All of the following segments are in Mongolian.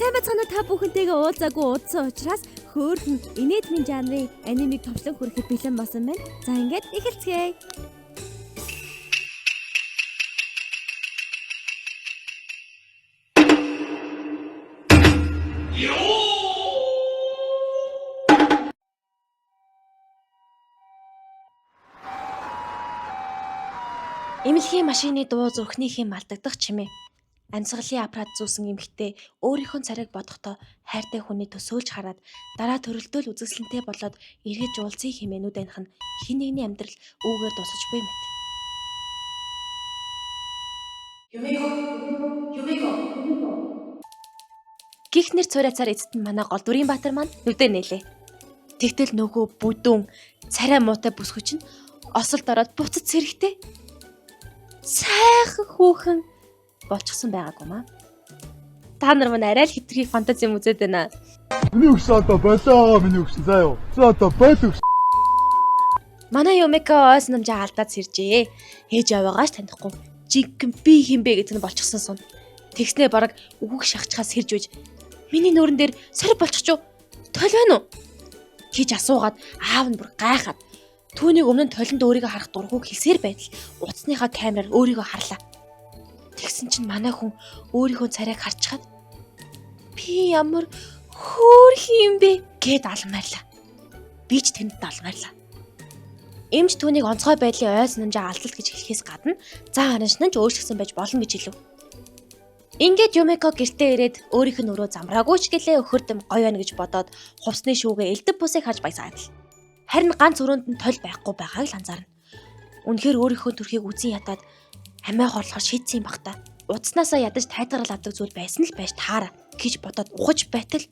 Сайн бацгаана та бүхэнтэйгээ уулзаагүй уудсан учраас хөөрхөн инээдмийн жанрын анимыг товчлон хүрэхэд бэлэн болсон байна. За ингээд эхэлцгээе. Эмнэлгийн машины дуу зүрхнийхээ малтагдах чимээ. Амьсгалын аппарат зүүсэн эмэгтэй өөрийнхөө царайг бодохдоо хайртай хүний төсөөлж хараад дараа төрөлдөөл үзэсгэлэнтэй болоод эргэж уулзъя хэмээнүүд анх нь хэн нэгний амьдрал үүгээр дуусаж буй мэт. Юмико. Гих нэр цурайцаар эцэст нь манай гол дүрийн баатар маань нүдэ нээлээ. Тэгтэл нөгөө бүдүүн царай муутай бүсгүй чинь осолд ороод буцаж сэрэгтэй. Сайхан хүүхэн болчихсон байгаагүй маа. Та нар мань арай л хитрхи фантази юм үзээд байна. Миний өгсөн одоо болоо миний өгсөн заа юу. За одоо бойл өгсөн. Манай Юмико ойс намжаа алдаад сэржээ. Ээж аваагаач танихгүй. Жигэн би хинбэ гэдэг нь болчихсон сум. Тэгснээ бараг үгүйг шахчихаас сэрж үйж. Миний нүүрэн дээр сорив болчих чуу. Тойл байна уу? Гэж асуугаад аав нь бүр гайхаад түүнийг өмнө нь толинд өөрийгөө харах дургүйг хэлсээр байтал утасныхаа камераар өөрийгөө харлаа. Тэгсэн чинь манай хүн өөрийнхөө царайг харчихад би ямар хөөрхөн юм бэ гэд алмаарлаа. Би ч тэнд далмаарлаа. Эмч түүнийг онцгой байдлын ойс намжаа алдалт гэж хэлэхээс гадна зан араншин ч өөрчлөсөн байж болно гэж хэлв. Ингээд Юмико гэртээ ирээд өөрийнх нь өрөө замраагүй ч гэлээ өхөрдөм гоё байна гэж бодоод хувцсны шүүгээ элдв бусыг хаж баясаад. Харин ганц өрөөнд нь толь байхгүй байгааг л анзаарна. Үнэхээр өөрийнхөө төрхийг үзэн ятаад амиа хорлохоор шийдсэн юм бах та. Утаснасаа ядаж тайтгарал авдаг зүйл байсан л байж таараа гэж бодоод ухаж байтал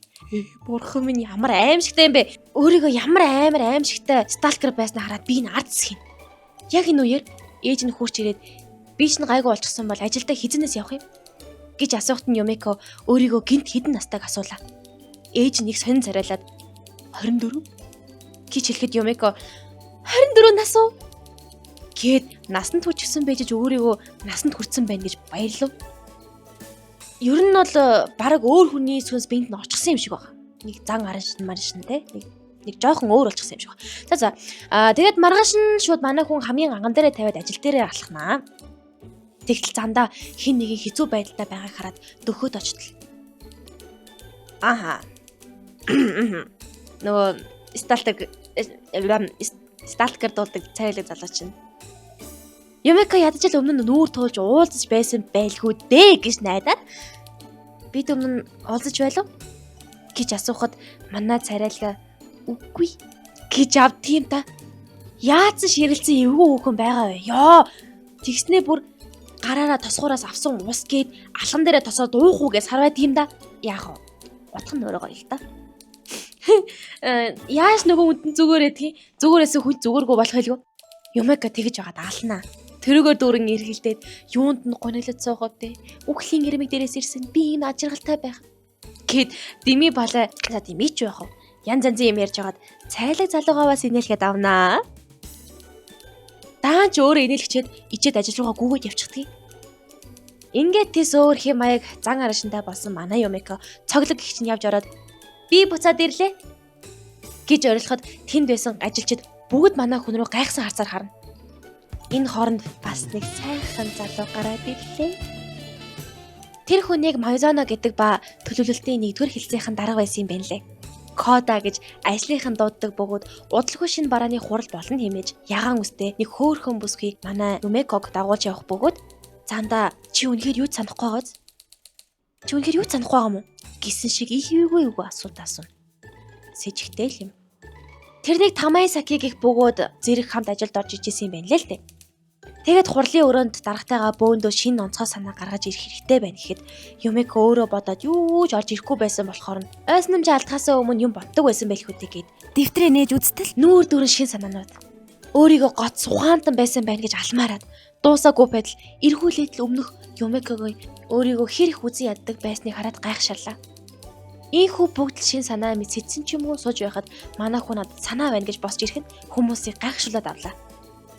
бурхан минь ямар аимшигтай юм бэ? Өөрийгөө ямар амар аимшигтай сталкер байснаа хараад би энэ ард засхин. Яг энэ үеэр ээж нь хурч ирээд би ч гайгүй болчихсон бол ажилдаа хизэнээс явах юм гэж асуухт нь Юмико өөрийгөө гинт хідэн настайг асуулаа. Ээж нэг сонин царайлаад 24 гэж хэлэхэд Юмико 24 нас уу? Гээд насанд хүрчихсэн байж өөрийгөө насанд хүрсэн байна гэж баярлав. Ер нь бол бараг өөр хүний сүнс биед нь очихсан юм шиг байна. Нэг зан араншин те. Нэг жоохон өөр болчихсон юм шиг байна. За. Тэгээд маргааш нь шууд манай хүн хамгийн анган дээрээ тавиад ажил дээрээ алхнаа. Тэгтэл зандаа хин нэгийн хэцүү байдалтай байгааг хараад дөхөөд очтол. Аха. Нөгөө сталкер дуулдаг царайлаг залуу чинь. Юмико ядаж л өмнө нь нүүр туулж уулзаж байсан байлгүй дээ гэж найдаад бид өмнө нь уулзаж байлаа гэж асуухад манай царайлага үгүй гэж авд тийм та. Яатсан ширэлцэн эвгүй хүүхэн байгаа вэ? Ёо. Тэгснээ бүр гараараа тосгуураас авсан ус гээд алхан дээрээ тосоод уух үгээс харвай тийм да. Яах вэ? Утхан өөрөөгөө л да. Яаж нөгөө үндэн зүгээрээ тий? Зүгээрээс хүн зүгээргүй болох хэлгүй. Юмико тэгж байгаа даалнаа. Тэрөөгөө дүүрэн эргэлдээд юунд нь гониглож суугаад те. Үхлийн ирмэг дээрээс ирсэн би энэ ажиргалтай байх. Гэт дими балай. За дими ч байх уу? Ян занзын юм ярьж хагаад цайлаг залуугаваас инээлгээд авнаа. Даанч өөрөө инээлгчээд ичээд ажил руугаа гүгээд явчихдаг. Ингээд тэс өөр хэм маяг зан арашинтай болсон манай Юмико цоглог гихч нь явж ороод би буцаад ирлээ гэж орилоход тэнд байсан ажилчид бүгд манай хүн рүү гайхсан харцаар харна. Энэ хооронд бас нэг сайхан залуу гараад ирлээ. Тэр хүнийг Майзано гэдэг ба төлөвлөлтийн 1-р хэлцээхэн дарга байсан юм байна лээ. Кода гэж ажлынхан дууддаг бөгөөд удалгүй шин барааны хурал болно хэмээж ягаан үстэй нэг хөөрхөн бүсгүй манай Юмиког дагуулж явах бөгөөд цаандаа чи үнэхээр юу санахгүй байгааз? Чи үнэхээр юу санахгүй байгаа юм уу? Гисэн шиг их юугүй асуулт асууна. Сэжигтэй л юм. Тэрнийг Тамай Саки гэх бөгөөд зэрэг хамт ажилд орж ижсэн юм байна лээ л дээ. Тэгээд хурлын өрөөнд даргатайгаа бөөндөө шинэ онцгой санаа гаргаж ирэх хэрэгтэй байна гэхэд Юмико өөрөө бодоод юу ч орж ирэхгүй байсан болохоор нь ойс намжаа алдхаасаа өмнө юм боддог байсан байх үгүй гээд дэвтрээ нээж үзтэл нүүр дүрэн шинэ санаанууд өөрийгөө гоц ухаантан байсан байна гэж алмаарад дуусаагүй байтал эргүүлээд л өмнөх Юмикогийн өөрийгөө хэр их үзэн яддаг байсныг хараад гайхшаалаа. Ийхүү бүгд шин санаа мэд сэтсэн ч юм уу сууж байхад манай хүн надад санаа байна гэж босч ирэхэд хүмүүсийг гайхшуулаад авлаа.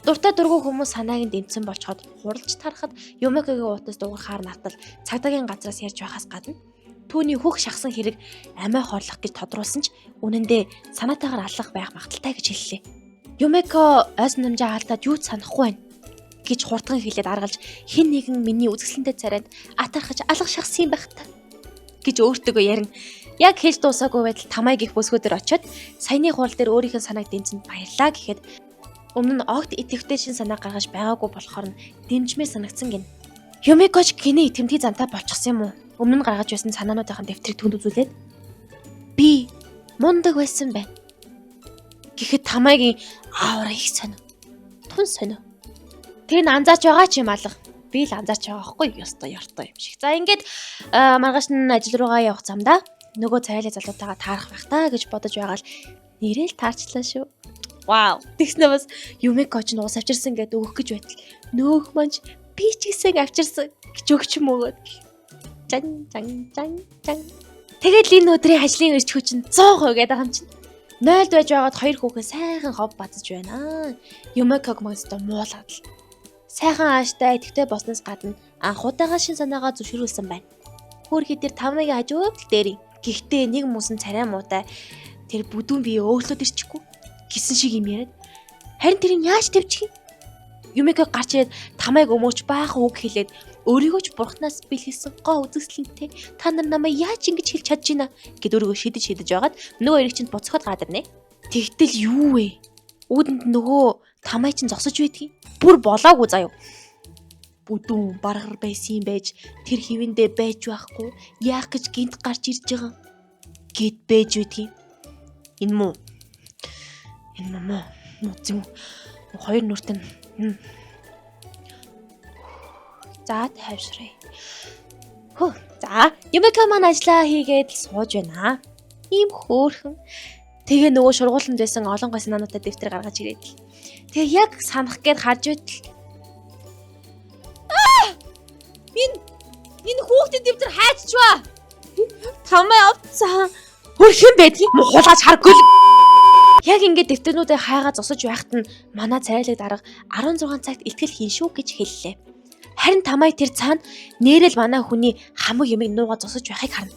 Дуртай дургүй хүмүүс санааг нь дэмцэн болчоод хуралж тарахад Юмикогийн уутас дуурхаар натал цагдаагийн газраас ярьж байхаас гадна түүний хөх шахсан хэрэг амиа хорлох гэж тодруулсан ч үнэндээ санаатаагаар алах байх магадaltaй гэж хэллээ. Юмеко ойсон намжаа алдаад юу ч санахгүй байна гэж хурдхан хэлээд аргалж хин нэгэн миний үзэсгэлэнтэй царайд атархаж алга шахсан юм байх та гэж өөртөөгөө ярин. Яг хэлж дуусаагүй байтал Тамай гих бүсгүү дээр очиод саяны хурал дээр өөрийнхөө санааг дэмжинд баярлаа гэхэд өмнө нь огт итэвхтэй шин санаа гаргаж байгаагүй болохоор нь дэмжмээ санагдсан гин. Юмекоч гинэ итэмтгий зантай болчихсон юм уу? Өмнө нь гаргаж байсан санаануудын дэвтрийг түнд үзүүлээд би мундаг байсан байна. Гэхэд Тамайгийн аавра их сонио. Тун сонио. Тэр нь анзаарч байгаа ч юм алга. Би л анзаарч байгаа байхгүй ёстой ёртой юм шиг. За ингээд маргааш нь ажил руугаа явах замдаа нөгөө цайлаа залуутайгаа таарах байх та гэж бодож байгаа л нэрэл таарчлаа шүү. Вау. Тэгснэ бас Юмекоч нь ус авчирсан гэдээ өгөх гэж байтал нөөх манч би ч гэсэн авчирсан гэж өгч юм өгөөд. Жан. Тэгэл энэ өдрийн ажлын эрч хүчин 100% гэдэг юм чинь. 0-д байж байгаад 2 хүүхэн сайхан хов базж байна. Юмеког магадгүй муулаад л. Сайхан ааштай идэвхтэй болсноос гадна анхудаага шин санаагаа зөвшөөрүүлсэн байна. Хөөрхий тэр 5-ны хажууд дээр. Гэхдээ нэг мөсөн царай муутай тэр бүдүүн бие өглөөд ирчихгүй гисэн шиг юм яриад. Харин тэрийг яаж тавьчих юм? Юмеко гарч ирээд Тамайг өмөөч баахан үг хэлээд өөрийгөө ч бурхнаас бэлгэлсэн гоо үзэсгэлэнтэй та нар намайг яаж ингэж хэлж чадж байна гэд өөрийгөө шидэж байгаад нөгөө эрэг чинь буцахад гадарнэ. Тэгтэл юу вэ? Үүдэнд нөгөө Тамай чинь зогсож байдгийг бүр болоогүй заяа. Бүдүүн баргар байсан юм байж тэр хивэндээ байж байхгүй яах гэж гинт гарч ирж байгаа гэд байж байдгийг. Энэ муу зүм хоёр нүртэн за тайвшраа. За Юмеко маань ажиллаа хийгээд сууж байна. Ийм хөөрхөн. Тэгээ нөгөө шургууланд байсан олон гой санаануудаа дэвтэр гаргаж ирээд л. Тэгээ яг санах гээд харж байтал энэ хүүхдэд дэвтэр хайчваа. Тамай авцсан. Хөрхэн байдгийг хулгаж харахгүй л. Яг ингээд дэвтэрнүүдээ хайгаа зосож байхад нь манай цайлаг дарга 16 цагт ихтгэл хийн шүү гэж хэллээ. Харин Тамай тэр цаана нэрэл манай хүний хамаг юмыг нуугаа зосож байхыг харна.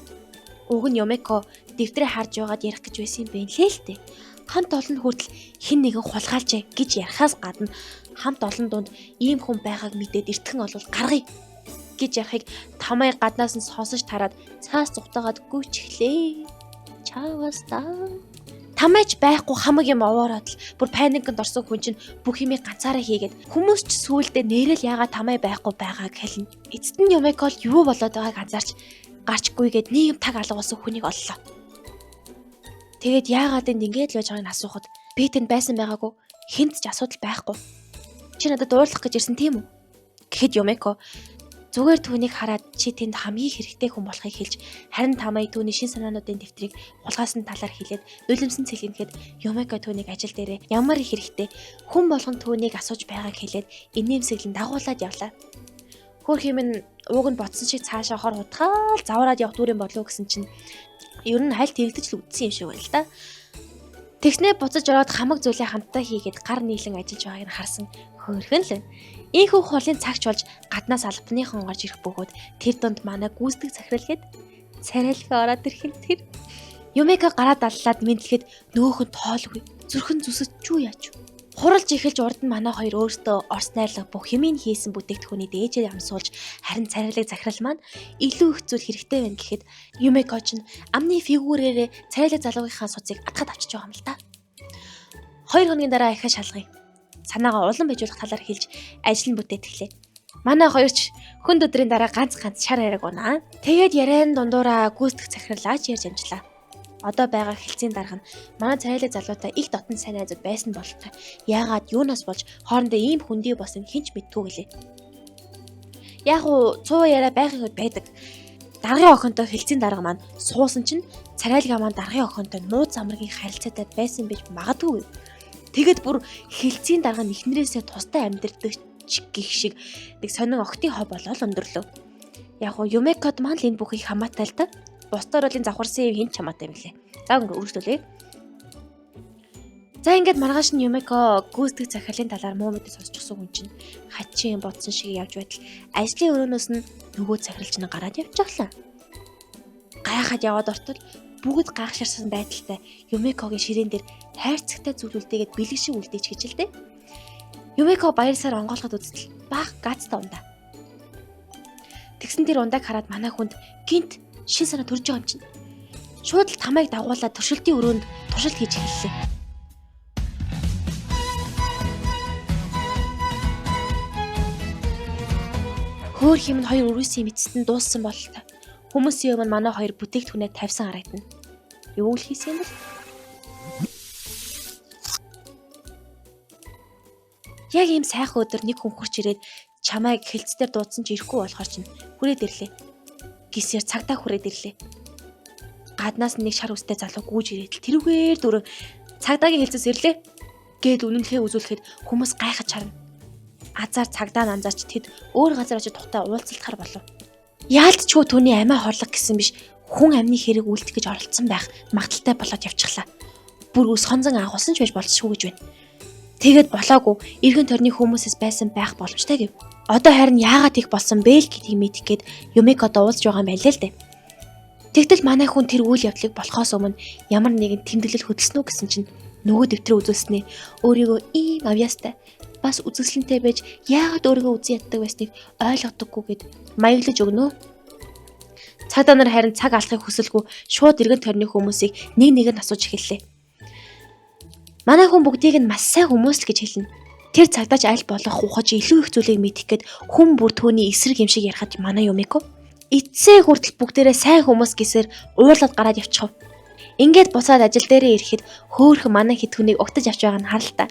Уг нь Юмеко дэвтрээ харж байгаад ярих гэж байсан юм бэ лээ л дээ. Хамт олон хүртэл хин нэгэн хулгайлжээ гэж ярихаас гадна хамт олон дунд ийм хүн байгааг мэдээд эртхэн олвол гаргая гэж ярихыг Тамай гаднаас нь сонсож тараад цаас зүгтаагаад гүйчихлээ. Чаавас та. Тамайч байхгүй хамаг юм овоороод л бүр паникнд орсон хүн чинь бүх юмыг ганцаараа хийгээд хүмүүс ч сүүлдээ нэрэл яагаад Тамай байхгүй байгааг хэлнэ. Эцэст нь Юмеко л юу болоод байгааг анзаарч гарчгүйгээд нэг юм таг алга болсон хүнийг оллоо. Тэгээд яагаад энд ингэж л байж байгааг нь асуухад би тэнд байсан байгаагүй хэнд ч асуудал байхгүй. Чи надад дуурлах гэж ирсэн тийм үү? Гэхэд Юмеко зүгээр түүнийг хараад чи тэнд хамгийн хэрэгтэй хүн болохыг хэлж харин Тамай түүний шин санаануудын дэвтрийг хулгаасан талаар хэлээд нулимсэн цэлгэнэхэд Юмеко түүнийг ажил дээрээ ямар их хэрэгтэй хүн болгон түүнийг асууж байгааг хэлээд инээмсэглэн дагуулад явлаа. Хөөрхий минь ууг нь ботсон шиг цаашаа хор хутгаал завраад явах дүүрэн болов гэсэн чинь ер нь хайлт хэрэгдэж л үдсэн юм шиг байна л да. Тэгснээ буцаж ороод хамаг зүйлээ хамтдаа хийгээд гар нийлэн ажиллаж байгааг нь харсан хөөрхөн л. Ийхүү холын цагч болж гаднаас албаныхан гарч ирэх бөгөөд тэр донд манай гүйцэтгэх захиралгээд царайлгаа ороод ирэх тэр Юмеко гараад аллаад мэдлэхэд нөөхөн тоолгүй зүрхэн зүсэж юу яач. Хуралж эхэлж урд нь манай хоёр өөртөө орс найрлага бүх хэмээн хийсэн бүтээгдэхүүний дээжээ ямсуулж харин царайлаг захирал маань илүү их зүйл хэрэгтэй байна гэхэд Юмеко ч амны фигурээрээ царайлаг залуугийнхаа суцыг атгад авчиж байгаа юм л да. 2 хоногийн дараа ихэ шалгая. Санаагаа улам bijуулах талаар хэлж ажил нь бүтээтгэлээ. Манай хоёрч хүнд өдрийн дараа ганц шар яриг унаа. Тэгээд яриан дундуураа гүйцэтгэх захирлаач ярьж амжлаа. Одоо байгаа хэлцийн дарга нь манай царайлаг залуутай их дотн сайн найзууд байсан бололтой. Яагаад юунаас болж хоорондоо ийм хүндий болсон хинч мэдтгүй гэлээ. Яг уу цуу яриа байхын үед байдаг. Даргын охинтой хэлцийн дарга маань суусан чинь царайлаг маань даргын охинтой нууц амргийн харилцаатай байсан байж магадгүй. Тэгэд бүр хэлцийн дарга нь эхнэрээсээ тустай амьдэрдэг гих шиг нэг сонин охтын хоо болол өндөрлөө. Яг уу Юмекод маань л энэ бүхийг хамаатай л да. Бусдаар бол энэ завхарсан юм хин ч хамаатай юм лээ. За ингээ үргэлжлүүлээ. За ингээд маргааш нь Юмеко гүйцэтгэх захирлын талаар муу мэдээ сонсчихсон хүн чинь хачин бодсон шиг явж байтал ажлын өрөөнөөс нь нөгөө захиралч нь гараад явчихлаа. гайхаад яваад ортол бүгд гайхширсан байдалтай Юмекогийн ширээн дээр хайрцагтай зүйл үлдээгээд бэлэг шиг үлдээч гэж л дээ. Юмеко баярсаар онгоолгоод үзтэл баах гаацтай ундаа. Тэгсэн тэр ундааг хараад манай хүнд гинт шин санаа төрж байгаа юм чинь. Шууд л тамайг дагуулаад туршилтын өрөөнд туршилт хийж эхэллээ. Хөөр хэмнэ хоёр үрээсийн мэдсэнд дууссан бололтой. Хүмүүсийн өмнө манай хоёр бүтээгдэхүүнээ тавьсан харагдана. Юу л хийсэн юм бол? Яг ийм сайхан өдөр нэг хүн хурч ирээд чамайг хэлцээр дуудсан ч ирэхгүй болохоор чинь хүрээд ирлээ. Гисээр цагдаа хүрээд ирлээ. Гаднаас нэг шар үстэй залуу гүйж ирээд тэрүүгээр дөрөв цагдаагийн хэлцээс ирлээ. Гээд үнэнлэхээ үзүүлэхэд хүмүүс гайхаж харна. Азар цагдаа нанзаач тэд өөр газар очиж тухтай уулзалтахар болов. Яалтчгүй түүний амиа хорлох гэсэн биш хүн амны хэрэг үлдэх гэж оролцсон байх магадaltaй болоод явчихлаа. Бүр ус хонзон агуулсан ч байж болчихгүй гэж байна. Тэгээд болоогүй эргэн тойрны хүмүүсээс байсан байх боломжтой гэв. Одоо харин яагаад их болсон бэ л гэдгийг мэдэх гээд Юмеко дуулж байгаа юм байлээ л дээ. Тэгтэл манай хүн тэр үйл явдлыг болохоос өмнө ямар нэгэн тэмдэглэл хөдөлсөн үү гэсэн чинь нөгөө дэвтрээ үзүүлснээ өөрийгөө ийм авьяастай бас үзэсгэлэнтэй байж яагаад өөрийгөө үзэн яддаг байсныг ойлгодоггүй гэд маяглаж өгнө. Цагдаа нар харин цаг алахыг хүсэлгүй шууд эргэн тойрны хүмүүсийг нэг нэгээр асууж эхэллээ. Манай хүн бүгдийг нь маш сайн хүмүүс л гэж хэлнэ. Тэр цагдаач аль болох ухаж илүү их зүйлийг мэдэх гээд хүн бүр түүний эсрэг юм шиг ярихад манай Юмеко эцсээ хүртэл бүгдээрээ сайн хүмүүс гэсээр уурлаад гараад явчихв. Ингээд буцаад ажил дээрээ ирэхэд хөөхөн манай хитгүнийг угтаж авч байгаа нь харалтаа.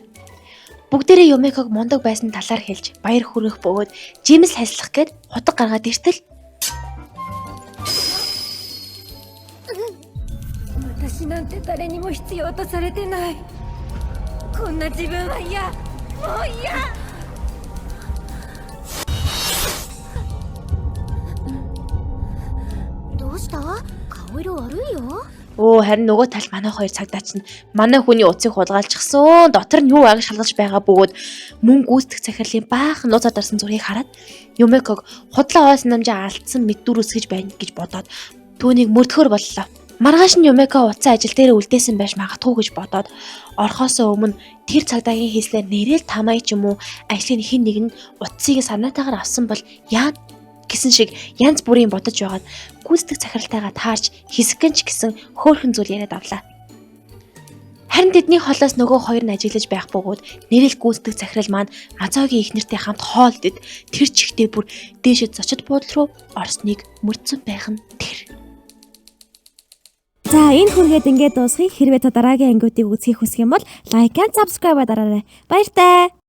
Бүгдээрээ Юмеког мундаг байсан талаар хэлж баяр хүрэх бөгөөд жимс хайслах гээд хутаг гаргаад иртэл 私なんて誰にも必要とされてない。こんな自分は嫌。もう嫌。どうした？顔色悪いよ。 Оо харин нөгөө талд манай хоёр цагдаач нь манай хүний утсыг хулгайлчихсан. Дотор нь юу аяг шалгалж байгаа бөгөөд мөн гүйцэтгэх захирлын баахан нууцаар дарсан зургийг хараад Юмеког худлаа хойс намжаа алдсан мэддүр үсгэж байна гэж бодоод түүнийг мөрдөхөр боллоо. Маргааш нь Юмеко утсан ажил дээр үлдээсэн байж магадгүй гэж бодоод орхосоо өмнө тэр цагдаагийн хийслээр нэрэл тамай ч юм уу ажлын хэн нэг нь утсыг санаатаагаар авсан бол яа гэсэн шиг янз бүрийн бодож байгаад гүйцэтгэх захиралтайгаа таарч хэсгэнч гэсэн хөөрхөн зүйл яриад авлаа. Харин тэдний холоос нөгөө хоёр нь ажиглаж байх бөгөөд нэрэл гүйцэтгэх захирал маань Азогийн их нэртэй хамт хоолдод тэр чихтэй бүр дээшээ зочид буудлын руу орсныг мөрдсөн байх нь тэр. За энэ хүргээд ингээд дуусхийг хэрвээ та дараагийн ангиудыг үзхийг хүсэх юм бол лайк and subscribe дараарай. Баяр таа.